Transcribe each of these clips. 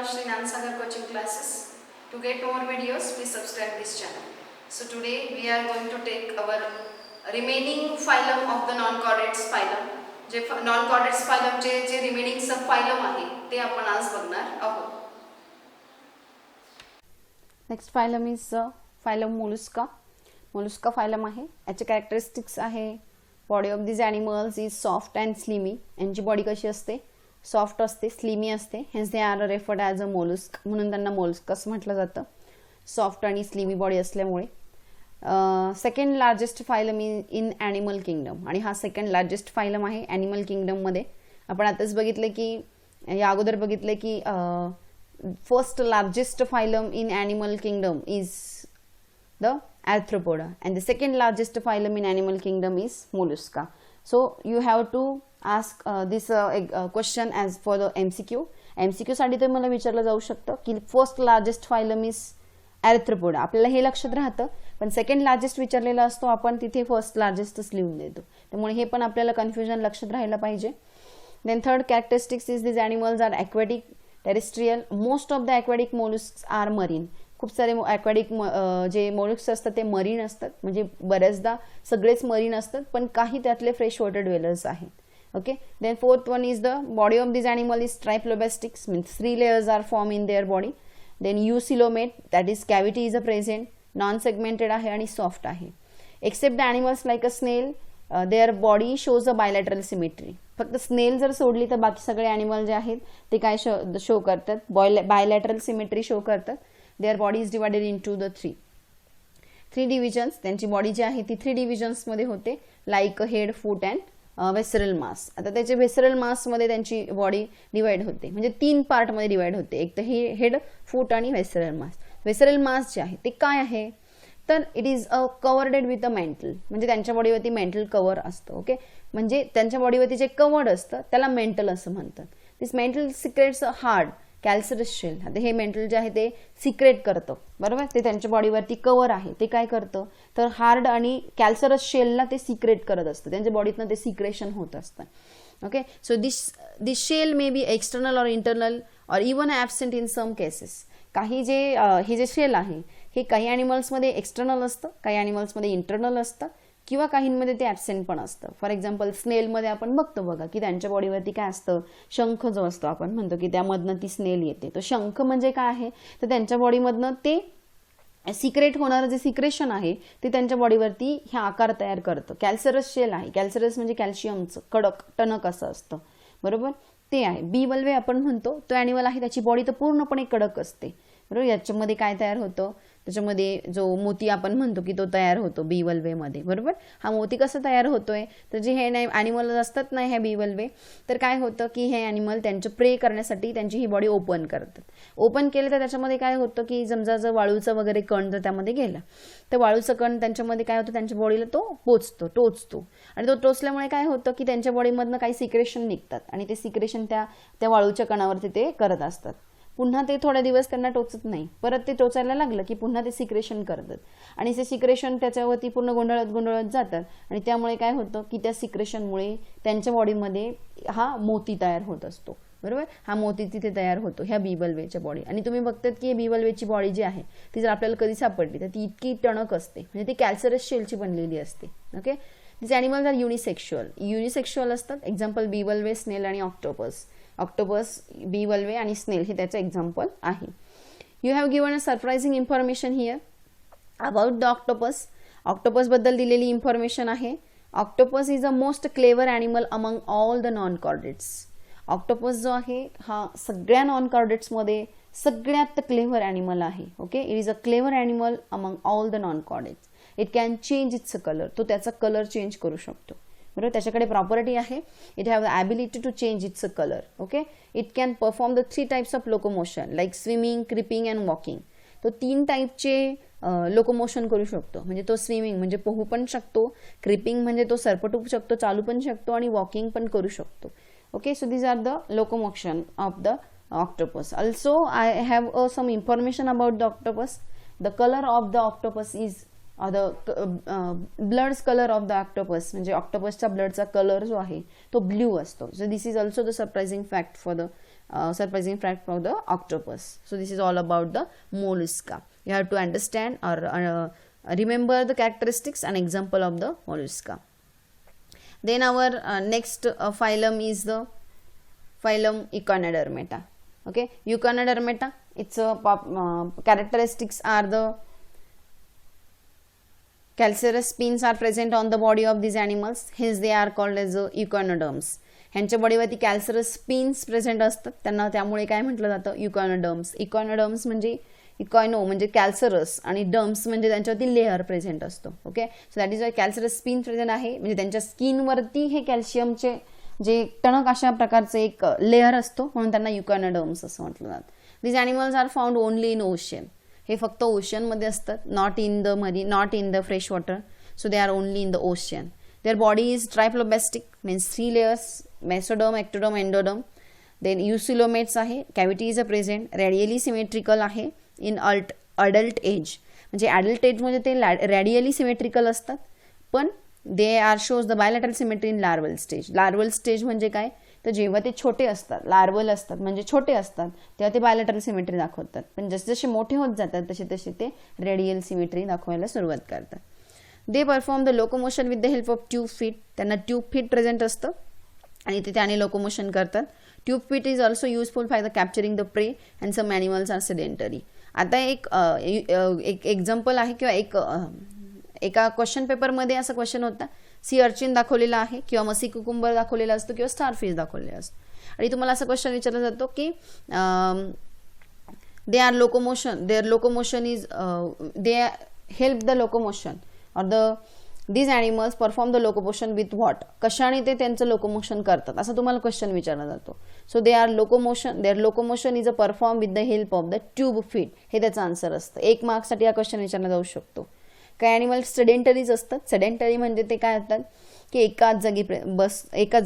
Shri Nansagar coaching classes. To get more videos, please subscribe this channel. So today we are going to take our remaining phylum of the non-chordates phylum. जे non-chordates phylum जे remaining सब phylum आहे ते आपण आज बघणार आहोत. Next phylum is phylum Mollusca. Mollusca phylum आहे. याचे कॅरेक्टरिस्टिक्स आहे body of this animals is soft and slimy. यांची बॉडी कशी असते? सॉफ्ट असते, स्लिमी असते. Hence they are referred as a mollusc, म्हणून त्यांना मोलुस्कस म्हटलं जातं. सॉफ्ट आणि स्लिमी बॉडी असल्यामुळे. Second largest phylum in animal kingdom, आणि हा सेकंड लार्जेस्ट फायलम आहे ॲनिमल किंगडममध्ये. आपण आताच बघितलं की या अगोदर बघितलं की first largest phylum in animal kingdom is the arthropoda and the second largest phylum in animal kingdom is mollusca. So you have to ask this question as for the MCQ साठी तर मला विचारलं जाऊ शकतं की first largest phylum is arthropoda. आपल्याला हे लक्षात राहतं, पण सेकंड लार्जेस्ट विचारलेला असतो आपण तिथे फर्स्ट लार्जेस्टच लिहून देतो. त्यामुळे हे पण आपल्याला कन्फ्युजन लक्षात राहायला पाहिजे. Then third characteristics is this animals are aquatic, terrestrial. Most of the aquatic molluscs are marine. खूप सारे ॲक्वेटिक जे मोलुस्क्स असतात ते मरीन असतात, म्हणजे बऱ्याचदा सगळेच मरीन असतात, पण काही त्यातले फ्रेश वॉटर ड्वेलर्स आहेत. Okay. Then fourth one is the body of this animal is triploblastic, means 3 layers are form in their body. Then eucoelomate, that is cavity is a present, non segmented आहे आणि soft आहे. Except the animals like a snail, their body shows a bilateral symmetry. फक्त snail जर सोडली तर बाकी सगळे animal जे आहेत ते काय शो करतात? बायलॅटरल सिमेट्री शो करतात. Their body is divided into the three divisions. त्यांची बॉडी जी आहे ती 3 डिव्हिजन्समध्ये होते, like head, foot and visceral mass. आता त्याचे व्हेसरल मासमध्ये त्यांची बॉडी डिवाइड होते, म्हणजे 3 पार्टमध्ये डिवाइड होते. एक तर हेड, फूट आणि व्हेसरल मास. व्हेसरल मास जे आहे ते काय आहे? तर it is covered with a mantle, म्हणजे त्यांच्या बॉडीवरती मेंटल कवर असतं. ओके. म्हणजे त्यांच्या बॉडीवरती जे कवर्ड असतं त्याला मेंटल असं म्हणतात. This mantle secretes a hard calcareous shell. आता हे मेंटल जे आहे ते सिक्रेट करतं, बरोबर. ते त्यांच्या बॉडीवरती कवर आहे, ते काय करतं तर हार्ड आणि कॅल्सरस शेलला ते सिक्रेट करत असतं. त्यांच्या बॉडीतनं ते सिक्रेशन होत असतं. Okay. So this shell may be external or internal or even absent in some cases. काही हे जे शेल आहे हे काही ॲनिमल्समध्ये एक्सटर्नल असतं, काही ॲनिमल्समध्ये इंटरनल असतं, किंवा काहींमध्ये ते ॲबसेंट पण असतं. फॉर एक्झाम्पल स्नेलमध्ये आपण बघतो बघा की त्यांच्या बॉडीवरती काय असतं? शंख जो असतो, आपण म्हणतो की त्यामधनं ती स्नेल येते. तो शंख म्हणजे काय आहे तर त्यांच्या बॉडीमधनं ते सिक्रेट होणारं जे सिक्रेशन आहे ते त्यांच्या बॉडीवरती ह्या आकार तयार करतं. कॅल्सरस शेल आहे. कॅल्सरस म्हणजे कॅल्शियमचं कडक टणक असं असतं, बरोबर. ते आहे. बी वल्वे आपण म्हणतो तो ॲनिमल आहे, त्याची बॉडी तर पूर्णपणे कडक असते, बरोबर. याच्यामध्ये काय तयार होतं? त्याच्यामध्ये जो मोती आपण म्हणतो की तो तयार होतो बी वल्वेमध्ये, बरोबर. हा मोती कसा तयार होतोय तर जे हे ॲनिमल असतात ना ह्या बी वल्वे, तर काय होतं की हे ॲनिमल त्यांचं प्रे करण्यासाठी त्यांची ही बॉडी ओपन करतात. ओपन केलं तर त्याच्यामध्ये काय होतं की समजा जर वाळूचा वगैरे कण जर त्यामध्ये गेला तर वाळूचं कण त्यांच्यामध्ये काय होतं, त्यांच्या बॉडीला तो टोचतो आणि तो टोचल्यामुळे काय होतं की त्यांच्या बॉडीमधनं काही सिक्रेशन निघतात आणि ते सिक्रेशन त्या वाळूच्या कणावरती ते करत असतात. पुन्हा ते थोडे दिवस त्यांना टोचत नाही, परत ते टोचायला लागलं की पुन्हा ते सिक्रेशन करतात आणि ते सिक्रेशन त्याच्यावरती पूर्ण गोंधळत जातात आणि त्यामुळे काय होतं की त्या सिक्रेशनमुळे त्यांच्या बॉडीमध्ये हा मोती तयार होत असतो, बरोबर. हा मोती तिथे तयार होतो ह्या बी वल्वेच्या बॉडी. आणि तुम्ही बघतात की बी वल्वेची बॉडी जी आहे ती जर आपल्याला कधी सापडली तर ती इतकी टणक असते, म्हणजे ती कॅल्सरस शेलची बनलेली असते. ओके. दिस ॲनिमल्स आर युनिसेक्शुअल असतात. एक्झाम्पल बी वल्वे, स्नेल आणि ऑक्टोपस. बी वल्वे आणि स्नेल हे त्याचं एक्झाम्पल आहे. You have given a surprising information here about the octopus. Octopus बद्दल दिलेली इन्फॉर्मेशन आहे. Octopus is a most clever animal among all the non chordates. Octopus जो आहे हा सगळ्या नॉन कॉर्डेट्समध्ये सगळ्यात क्लेवर ॲनिमल आहे. Okay. It is a clever animal among all the non chordates. It can change its colour. तो त्याचा colour change करू शकतो, बरोबर. त्याच्याकडे प्रॉपर्टी आहे. It have the ability to change its colour. Okay. It can perform the 3 types of locomotion like swimming, creeping and walking. तो 3 टाईपचे locomotion करू शकतो. म्हणजे तो स्विमिंग म्हणजे पोहू पण शकतो, क्रिपिंग म्हणजे तो सरपटू शकतो, चालू पण शकतो, आणि वॉकिंग पण करू शकतो. Okay. So these are the locomotion of the octopus. Also I have some information about the octopus. The color of the octopus is the blood's color of the octopus, म्हणजे ऑक्टोपसचा ब्लडचा कलर जो आहे तो blue असतो. So this is also the surprising fact for the surprising fact of the octopus. So this is all about the mollusca. You have to understand or remember the characteristics and example of the mollusca. Then our next phylum is the phylum Echinodermata. Okay, Echinodermata, its characteristics are the calcareous spines are present on the body of these animals, hence they are called as echinoderms. ह्यांच्या बॉडीवरती कॅल्सरस spins present असतात, त्यांना त्यामुळे काय म्हटलं जातं, यूकॉनोडर्म्स. इकॉनोडर्म्स म्हणजे इकॉयनो म्हणजे कॅल्सरस आणि डर्म्स म्हणजे त्यांच्यावरती लेअर प्रेझेंट असतो. Okay, so that is why calcareous spine present आहे, म्हणजे त्यांच्या स्किनवरती हे कॅल्शियमचे जे टणक अशा प्रकारचे एक लेअर असतो, म्हणून त्यांना यूकॉनोडर्म्स असं म्हटलं जातं. This animals are found only in ocean. हे फक्त ओशनमध्ये असतात, not in the marine, not in the fresh water. So they are only in the ocean. Their body is triflobastic, means 3 layers, mesoderm, ectoderm, endoderm. Then eucoelomates आहे, cavity is present, radially symmetrical आहे in adult age. म्हणजे adult age मध्ये ते radially symmetrical असतात, पण they are shows the bilateral symmetry in larval stage. larval stage म्हणजे काय, तर जेव्हा ते छोटे असतात, लार्वल असतात म्हणजे छोटे असतात, तेव्हा ते बायलॅटरल सिमेट्री दाखवतात, पण जसे जसे मोठे होत जातात तसे तसे ते रेडियल सिमेट्री दाखवायला सुरुवात करतात. They perform the locomotion with the help of tube feet. त्यांना ट्यूब फीट प्रेझेंट असतं आणि ते त्याने लोकोमोशन करतात. Tube feet is also useful for the capturing the prey and some animals are sedentary. आता एक एक्झाम्पल आहे किंवा एका क्वेश्चन पेपरमध्ये असा क्वेश्चन होता, सी अर्चिन दाखवलेला आहे किंवा मसी कुकुंबर दाखवलेला असतो किंवा स्टारफिश दाखवलेला असतो, आणि तुम्हाला असा क्वेश्चन विचारला जातो की their locomotion is they help the locomotion or these animals perform the locomotion with what, कशाने ते त्यांचं लोकोमोशन करतात असं तुम्हाला क्वेश्चन विचारला जातो. So their locomotion is a perform with the help of the tube feet. हे त्याचं आन्सर असतं. 1 मार्क्ससाठी हा क्वेश्चन विचारला जाऊ शकतो. काही ॲनिमल्स सेडेंटरीज असतात. सेडेंटरी म्हणजे ते काय असतात की एकाच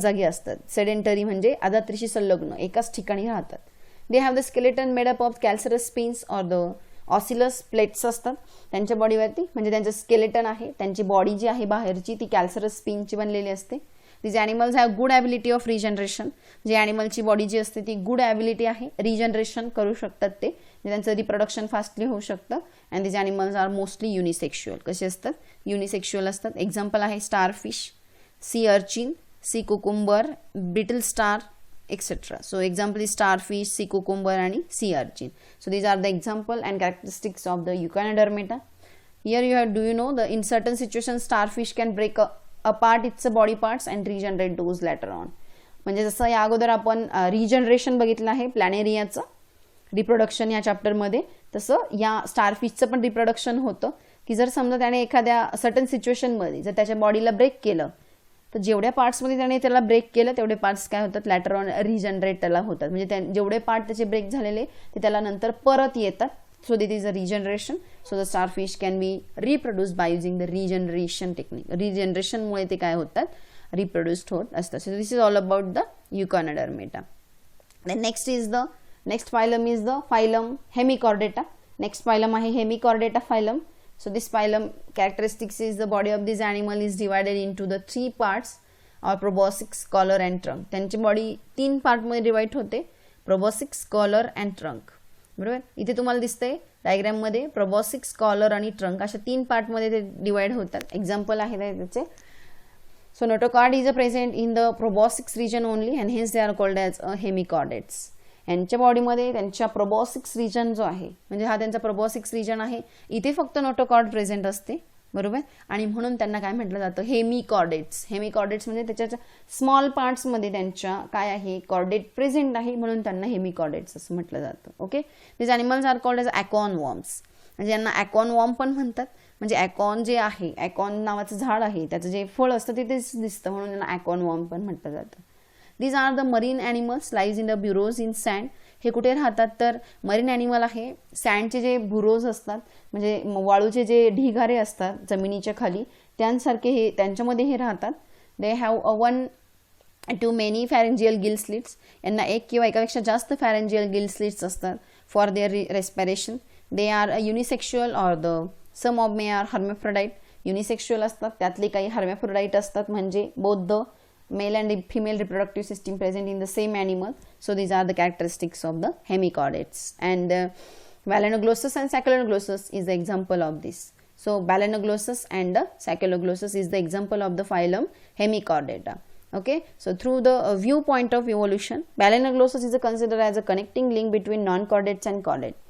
जागी असतात. सेडेंटरी म्हणजे आदात्रीशी संलग्न एकाच ठिकाणी राहतात. They have the skeleton made up of calcareous spines or the ossicles plates असतात त्यांच्या बॉडीवरती, म्हणजे त्यांचं स्केलेटन आहे, त्यांची बॉडी जी आहे बाहेरची ती कॅल्सरस स्पिनची बनलेली असते. This animals have good ability of regeneration. जे ॲनिमलची बॉडी जी असते ती गुड ॲबिलिटी आहे, रिजनरेशन करू शकतात ते, म्हणजे त्यांचं रिप्रोडक्शन फास्टली होऊ शकतं. And this animals are mostly unisexual. कसे असतात, युनिसेक्शुअल असतात. एक्झाम्पल आहे starfish, sea urchin, sea cucumber, brittle star, etc. So example is starfish, sea cucumber and sea urchin. So these are the example and characteristics of the Echinodermata. Here you have, do you know, the in certain situations starfish can break apart its body parts and regenerate those later on. म्हणजे जसं या अगोदर आपण regeneration बघितलं आहे प्लॅनेरियाचं reproduction या चॅप्टरमध्ये, तसं या स्टारफिशचं पण रिप्रोडक्शन होतं की जर समजा त्याने एखाद्या सर्टन सिच्युएशनमध्ये जर त्याच्या बॉडीला ब्रेक केलं तर जेवढ्या पार्ट्समध्ये त्याने त्याला ब्रेक केलं तेवढे पार्ट्स काय होतात, लॅटर ऑन रिजनरेट त्याला होतात. म्हणजे जेवढे पार्ट त्याचे ब्रेक झालेले ते त्याला नंतर परत येतात. So this is a regeneration. So the starfish can be reproduce by using the regeneration technique. रिजनरेशनमुळे ते काय होतात, रिप्रोड्यूस्ड होत असतात. So this is all about the Echinodermata. Then next phylum is the phylum Hemichordata. Next phylum आहे Hemichordata phylum. So this phylum characteristics is the body of this animal is divided into the 3 parts or proboscis, collar and trunk. त्यांची body 3 पार्टमध्ये divide होते, proboscis, collar and trunk. बरोबर, इथे तुम्हाला दिसतंय diagram मध्ये proboscis, collar आणि trunk अशा 3 पार्टमध्ये ते डिवाइड होतात. एक्झाम्पल आहे त्याचे. So notochord is present in the proboscis region only and hence they are called as hemichordates. यांच्या बॉडीमध्ये त्यांच्या प्रोबॉसिक्स रिजन जो आहे, म्हणजे हा त्यांचा प्रोबॉसिक्स रिजन आहे, इथे फक्त नोटोकॉर्ड प्रेझेंट असते. बरोबर, आणि म्हणून त्यांना काय म्हटलं जातं, हेमिकॉर्डेट्स. हेमिकॉर्डेट्स म्हणजे त्याच्या स्मॉल पार्ट्समध्ये त्यांच्या काय आहे, कॉर्डेट प्रेझेंट आहे, म्हणून त्यांना हेमिकॉर्डेट्स असं म्हटलं जातं. Okay, this animals are called as acorn worms. म्हणजे यांना ॲकॉन वॉर्म पण म्हणतात. म्हणजे ॲकॉन जे आहे, ॲकॉन नावाचं झाड आहे, त्याचं जे फळ असतं तिथेच दिसतं, म्हणून त्यांना ॲकॉन वॉर्म पण म्हटलं जातं. These are the marine animals lies in the burrows in sand. हे कुठे राहतात तर मरीन ॲनिमल आहे, सँडचे जे बुरोज असतात म्हणजे वाळूचे जे ढिगारे असतात जमिनीच्या खाली त्यांसारखे हे त्यांच्यामध्ये हे राहतात. They have 1 to many pharyngeal gill slits. यांना एक किंवा एकापेक्षा जास्त pharyngeal gill slits असतात for their respiration. They are unisexual or the some of may are hermaphrodite. Unisexual असतात, त्यातले काही हर्मेफ्रोडाईट असतात, म्हणजे both the male and female reproductive system present in the same animal. So these are the characteristics of the hemichordates, and Balanoglossus and Sachyloglossus is the example of this. So Balanoglossus and Sachyloglossus is the example of the phylum Hemichordata. Okay, so through the viewpoint of evolution, Balanoglossus is considered as a connecting link between non-chordates and chordates.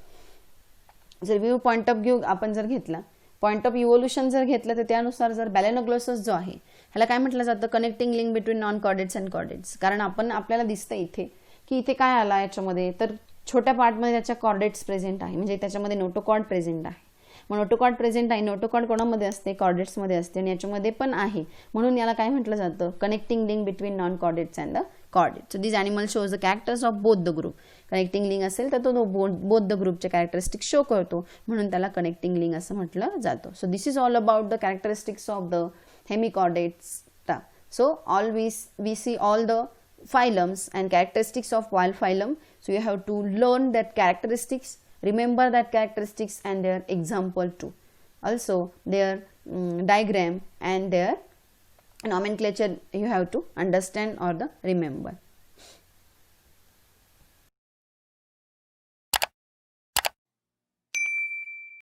जर view point of view आपण जर घेतला, point of evolution जर घेतलं, तर त्यानुसार जर बॅलेनोग्लोसस जो आहे ह्याला काय म्हटलं जातं, connecting link between non chordates and chordates. कारण आपण आपल्याला दिसतं इथे की इथे काय आला याच्यामध्ये, तर छोट्या पार्टमध्ये त्याच्या कॉर्डेट्स प्रेझेंट आहे, म्हणजे त्याच्यामध्ये नोटोकॉर्ड प्रेझेंट आहे. मग नोटोकॉर्ड प्रेझेंट आहे, नोटोकॉर्ड कोणामध्ये असते, कॉर्डेट्समध्ये असते, आणि याच्यामध्ये पण आहे, म्हणून याला काय म्हटलं जातं, connecting link between non chordates and the chordates. So this animal shows the characters of both the group. Connecting link असेल तर तो बोथ द ग्रुपचे कॅरेक्टरिस्टिक शो करतो, म्हणून त्याला कनेक्टिंग लिंक असं म्हटलं जातं. So this is all about the characteristics of the hemichordates. So all we see all the phylums and characteristics of wild phylum. So you have to learn that characteristics, remember that characteristics and their example too. Also their diagram and their nomenclature you have to understand or remember.